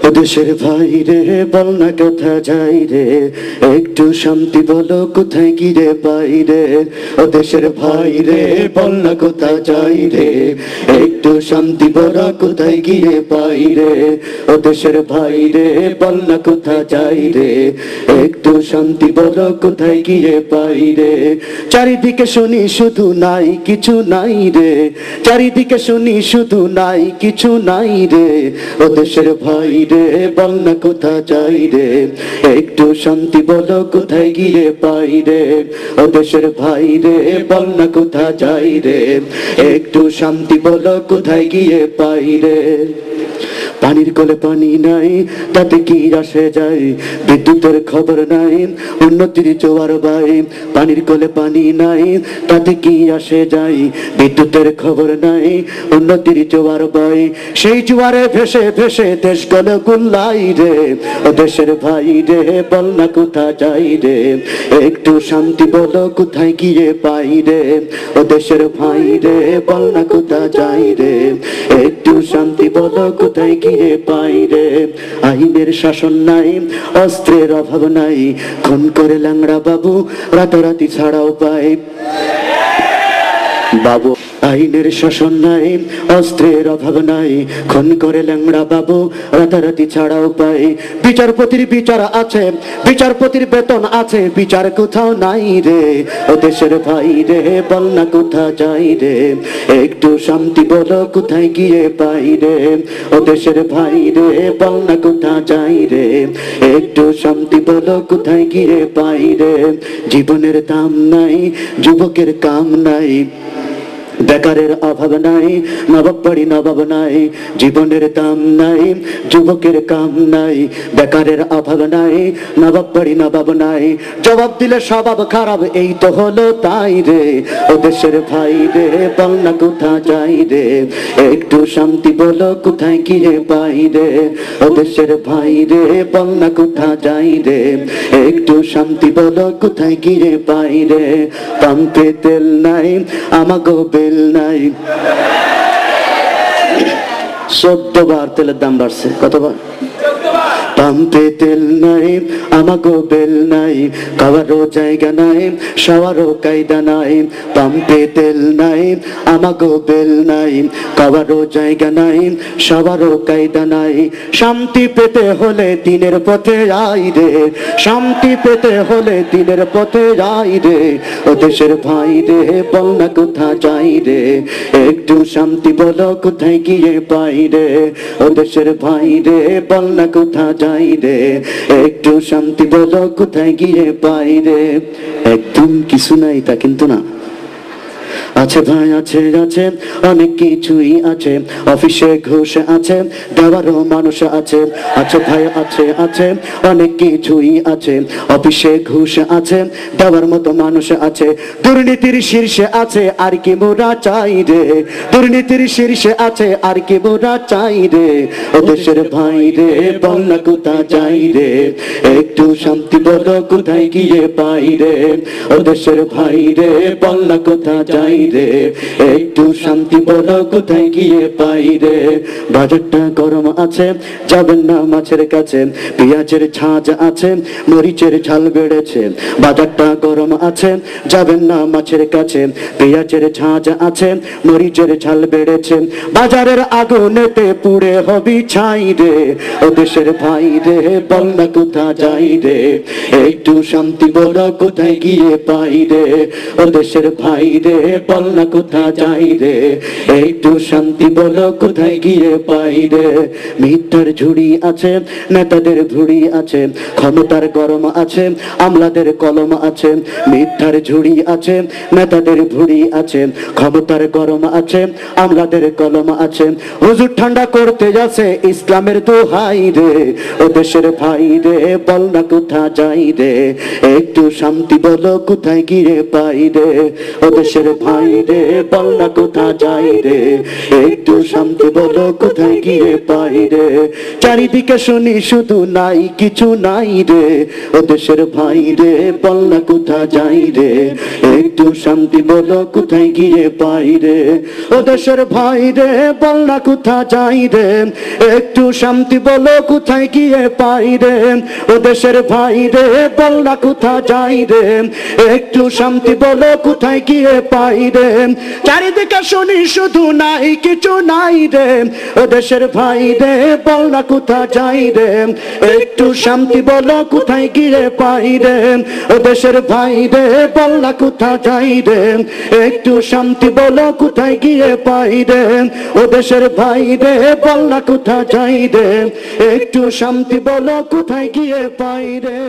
ও দেশের ভাই রে বল না কোথা যাই রে, একটু শান্তি বলো কোথায় গিয়ে পাই রে। ও দেশের ভাই রে বল না কোথা যাই রে, একটু শান্তি বলো কোথায় গিয়ে পাই রে। ও দেশের ভাই রে বল না কোথা যাই রে, একটু শান্তি বলো কোথায় গিয়ে পাই রে। চারিদিকে শুনি শুধু নাই কিছু নাই রে, চারিদিকে শুনি শুধু নাই কিছু নাই রে। ও দেশের ভাই রে বল না কোথা যাই রে, একটু শান্তি বলো কোথায় গিয়ে পাই রে। ও দেশের ভাই রে বল না কোথা যাই রে, একটু শান্তি বলো কোথায় গিয়ে পাই রে। পানির কোলে পানি নাই তাতে কি আসে যায়, বিদ্যুতের খবর নাই উন্নতির জোয়ার বাই। পানির কোলে পানি নাই তাতে কি আসে যায়, বিদ্যুতের খবর নাই উন্নতির জোয়ার বাই। সেই জোয়ারে ভেসে ভেসে দেশ গেল গুল্লাই রে। ও দেশের ভাই রে বল না কোথা যাই রে, একটু শান্তি বলো কোথায় গিয়ে পাই রে। ও দেশের ভাই রে বল না কোথা যাই রে, একটু শান্তি বলো কোথায় গিয়ে পাই রে। আইনের শাসন নাই, অস্ত্রের অভাব নাই, খুন করে ল্যাংড়া বাবু রাতারাতি ছাড়াও পায় বাবু। আইনের শাসন নাই, অস্ত্রের অভাব নাই, খুন করে ল্যাংড়া বাবু রাতারাতি ছাড়াও পায়। বিচারপতির বিচার আছে, বিচারপতির বেতন আছে, বিচার কোথাও নাই রে। ও দেশের ভাই রে বল না কোথা যাই রে, একটু শান্তি বলো কোথায় গিয়ে পাই রে। ও দেশের ভাই রে বল না কোথা যাই রে, একটু শান্তি বলো কোথায় গিয়ে পাই রে। জীবনের দাম নাই, যুবকের কাম নাই, বেকারের অভাব নাই, নবাব বাড়ি নবাব নাই। জীবনের দাম নাই, যুবকের কাম নাই, বেকারের অভাব নাই, নবাব বাড়ি নবাব নাই। জবাব দিলে স্বভাব খারাপ এই তো হলো তাই রে। ও দেশের ভাই রে বল না কোথা যাই রে, একটু শান্তি বলো কোথায় গিয়ে পাই রে। ও দেশের ভাই রে বল না কোথা যাই রে, একটু শান্তি বলো কোথায় গিয়ে পাই রে। পাম্পে তেল নাই আমাগো বেল নাই, 14 বার তেলের দাম বাড়ছে। কতবার? পাম্পে তেল নাই আমাগো বেল নাই, খাওয়ারও জায়গা নাই শাওয়ারও কায়দা নাই। পাম্পে তেল নাই আমাগো বেল নাই, খাওয়ারও জায়গা নাই শাওয়ারও কায়দা নাই। শান্তি পেতে হলে দিনের পথে আই রে, শান্তি পেতে হলে দিনের পথে আই রে। ও দেশের ভাই রে বল না কোথা যাই রে, একটু শান্তি বলো কোথায় গিয়ে পাই রে। ও দেশের ভাই রে বল না কোথা যাই রে, একটু শান্তি বলো কোথায় গিয়ে পাই রে। একদম কিছু নাই তা কিন্তু না, আছে ভাই আছে আছে অনেক কিছুই আছে। অফিসে ঘুষ আছে, দেওয়ারও মানুষ আছে। আছে ভাই আছে আছে অনেক কিছুই আছে। অফিসে ঘুষ আছে, দেওয়ার মতো মানুষ আছে। দুর্নীতির শীর্ষে আছে আর কি মোরা চাই রে, দুর্নীতির শীর্ষে আছে আর কি মোরা চাই রে। ও দেশের ভাই রে বল না কোথা যাই রে, একটু শান্তি বলো কোথায় গিয়ে পাই রে। ও দেশের ভাই রে বল না কোথা যাই রে, একটু শান্তি বলো কোথায় গিয়ে পাই রে। বাজারটা গরম আছে, যাবেন না মাছের কাছে, পেঁয়াজের ঝাঁজ আছে, মরিচের ঝাল বেড়েছে। বাজারটা গরম আছে, যাবেন না মাছের কাছে, পেঁয়াজের ঝাঁজ আছে, মরিচের ঝাল বেড়েছে। বাজারের আগুনেতে পুড়ে হবি ছাই রে। ও দেশের ভাই রে বল না কোথা যাই রে, একটু শান্তি বলো কোথায় গিয়ে পাই রে। ও দেশের ভাই রে বল না কোথা যাই রে, একটু শান্তি বলো কোথায় গিয়ে পাই রে। মিথ্যার ঝুড়ি আছে, নেতাদের ভুড়ি আছে, ক্ষমতার গরম আছে, আমলাদের কলম আছে। মিথ্যার ঝুড়ি আছে, নেতাদের ভুড়ি আছে, ক্ষমতার গরম আছে, আমলাদের কলম আছে। হুজুর ঠান্ডা করতে যাচ্ছে ইসলামের দোহাই রে। ও দেশের ভাই রে বল না কোথা যাই রে, একটু শান্তি বলো কোথায় গিয়ে পাই রে। ও দেশের ভাই পাই রে, বল না কোথা যাই রে, একটু শান্তি বলো কোথায় গিয়ে পাই রে। চারিদিকে শুনি শুধু নাই কিছু নাই রে, ও দেশের ভাই রে, বল না কোথা যাই রে, একটু শান্তি বলো কোথায় গিয়ে পাই রে। ও দেশের ভাই রে, বল না কোথা যাই রে, একটু শান্তি বলো কোথায় গিয়ে পাই রে। ও দেশের ভাই রে, বল না কোথা যাই রে, একটু শান্তি বলো কোথায় গিয়ে পাই রে। চারিদিকে শুনি শুধু নাই কিছু নাই রে, ও দেশের ভাই রে, বল না কোথা যাই রে, একটু শান্তি বলো কোথায় গিয়ে পাই রে। ও দেশের ভাই রে, বল না কোথা যাই রে, একটু শান্তি বলো কোথায় গিয়ে পাই রে। ও দেশের ভাই রে, বল না কোথা যাই রে, একটু শান্তি বলো কোথায় গিয়ে পাই রে।